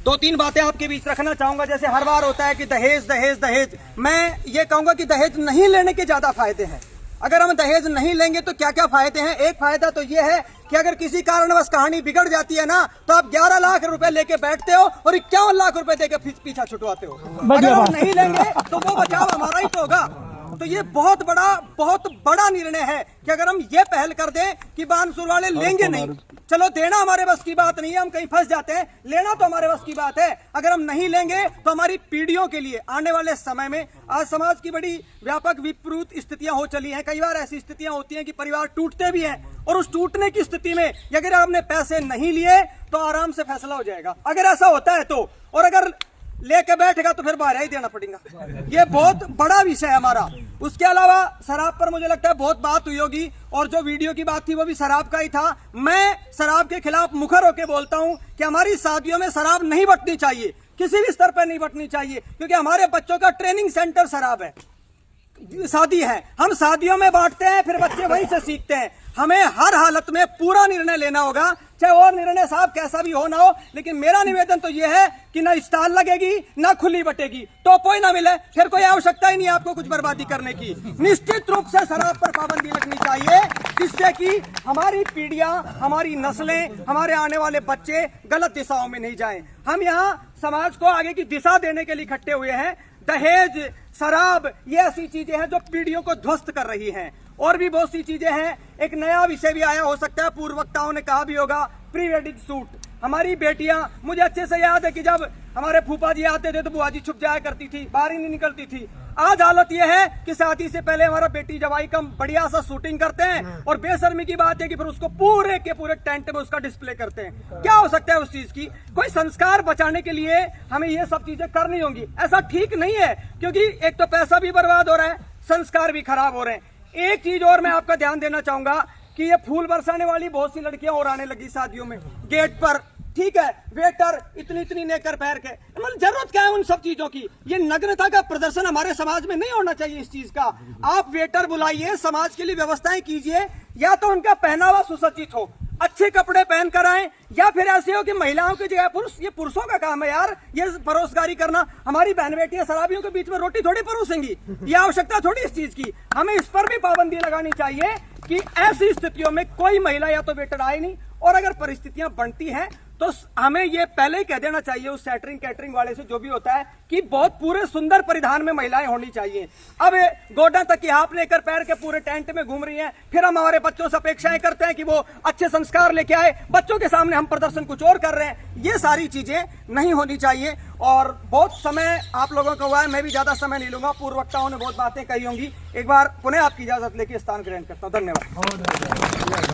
दो तीन बातें आपके बीच रखना चाहूंगा। जैसे हर बार होता है कि दहेज दहेज दहेज, मैं ये कहूंगा कि दहेज नहीं लेने के ज्यादा फायदे हैं। अगर हम दहेज नहीं लेंगे तो क्या क्या फायदे हैं। एक फायदा तो ये है कि अगर किसी कारणवश कहानी बिगड़ जाती है ना, तो आप 11 लाख रुपए लेके बैठते हो और 51 लाख रुपए देके पीछा छुटवाते हो। अगर हम नहीं लेंगे तो वो बचाव हमारा ही तो होगा। तो ये बहुत बड़ा निर्णय है कि अगर हम ये पहल कर दें कि बानसूर वाले लेंगे नहीं, चलो देना हमारे बस की बात नहीं है, हम कहीं फंस जाते हैं, लेना तो हमारे बस की बात है। अगर हम नहीं लेंगे तो हमारी पीढ़ियों के लिए आने वाले समय में, आज समाज की बड़ी व्यापक विपरीत स्थितियां हो चली हैं। कई बार ऐसी स्थितियां होती हैं कि परिवार टूटते भी हैं, और उस टूटने की स्थिति में अगर आपने पैसे नहीं लिए तो आराम से फैसला हो जाएगा। अगर ऐसा होता है तो, और अगर लेके बैठेगा तो फिर बाहर ही देना पड़ेगा। ये बहुत बड़ा विषय है हमारा। उसके अलावा शराब पर मुझे लगता है बहुत बात हुई होगी, और जो वीडियो की बात थी वो भी शराब का ही था। मैं शराब के खिलाफ मुखर होकर बोलता हूं कि हमारी शादियों में शराब नहीं बंटनी चाहिए, किसी भी स्तर पर नहीं बंटनी चाहिए, क्योंकि हमारे बच्चों का ट्रेनिंग सेंटर शराब है, शादी है। हम शादियों में बांटते हैं, फिर बच्चे वहीं से सीखते हैं। हमें हर हालत में पूरा निर्णय लेना होगा, चाहे और निर्णय साहब कैसा भी हो ना हो। लेकिन मेरा निवेदन तो यह है कि ना स्टॉल लगेगी ना खुली बटेगी, तो कोई ना मिले, फिर कोई आवश्यकता ही नहीं आपको कुछ बर्बादी करने की। निश्चित रूप से शराब पर पाबंदी लगनी चाहिए, जिससे कि हमारी पीढ़ियां, हमारी नस्लें, हमारे आने वाले बच्चे गलत दिशाओं में नहीं जाएं। हम यहाँ समाज को आगे की दिशा देने के लिए इकट्ठे हुए हैं। दहेज, शराब, ये ऐसी चीजें हैं जो पीढ़ियों को ध्वस्त कर रही हैं। और भी बहुत सी चीजें हैं। एक नया विषय भी आया, हो सकता है पूर्व वक्ताओं ने कहा भी होगा, प्री वेडिंग शूट। हमारी बेटियां, मुझे अच्छे से याद है कि जब हमारे फूफा जी आते थे तो बुआ जी छुप जाया करती थी, बाहर ही नहीं निकलती थी। आज हालत यह है कि शादी से पहले हमारा बेटी जवाई का बढ़िया सा शूटिंग करते हैं, और बेशर्मी की बात है कि फिर उसको पूरे के पूरे टेंट में उसका डिस्प्ले करते हैं। क्या हो सकता है उस चीज की? कोई संस्कार बचाने के लिए हमें ये सब चीजें करनी होंगी। ऐसा ठीक नहीं है, क्योंकि एक तो पैसा भी बर्बाद हो रहा है, संस्कार भी खराब हो रहे हैं। एक चीज और मैं आपका ध्यान देना चाहूंगा कि ये फूल बरसाने वाली बहुत सी लड़कियां और आने लगी शादियों में, गेट पर, ठीक है, वेटर इतनी नेकर पैर के, मतलब जरूरत क्या है उन सब चीजों की? ये नग्नता का प्रदर्शन हमारे समाज में नहीं होना चाहिए। इस चीज का आप वेटर बुलाइए, समाज के लिए व्यवस्थाएं कीजिए, या तो उनका पहनावा सुसज्जित हो, अच्छे कपड़े पहन कर आए, या फिर ऐसे हो कि महिलाओं की जगह पुरुष, ये पुरुषों का काम है यार, ये परोसगारी करना। हमारी बहन बेटियां शराबियों के बीच में रोटी थोड़ी परोसेंगी, ये आवश्यकता थोड़ी इस चीज की। हमें इस पर भी पाबंदी लगानी चाहिए कि ऐसी स्थितियों में कोई महिला या तो वेटर आए नहीं, और अगर परिस्थितियां बनती हैं तो हमें ये पहले ही कह देना चाहिए उस सेटरिंग कैटरिंग वाले से, जो भी होता है, कि बहुत पूरे सुंदर परिधान में महिलाएं होनी चाहिए। अब गोडा तक की हाथ लेकर पैर के पूरे टेंट में घूम रही हैं, फिर हम हमारे बच्चों से अपेक्षाएं करते हैं कि वो अच्छे संस्कार लेके आए, बच्चों के सामने हम प्रदर्शन कुछ और कर रहे हैं। ये सारी चीजें नहीं होनी चाहिए। और बहुत समय आप लोगों का हुआ है, मैं भी ज्यादा समय नहीं लूंगा, पूर्व वक्ताओं ने बहुत बातें कही होंगी। एक बार पुनः आपकी इजाजत लेके स्थान ग्रहण करता हूँ। धन्यवाद।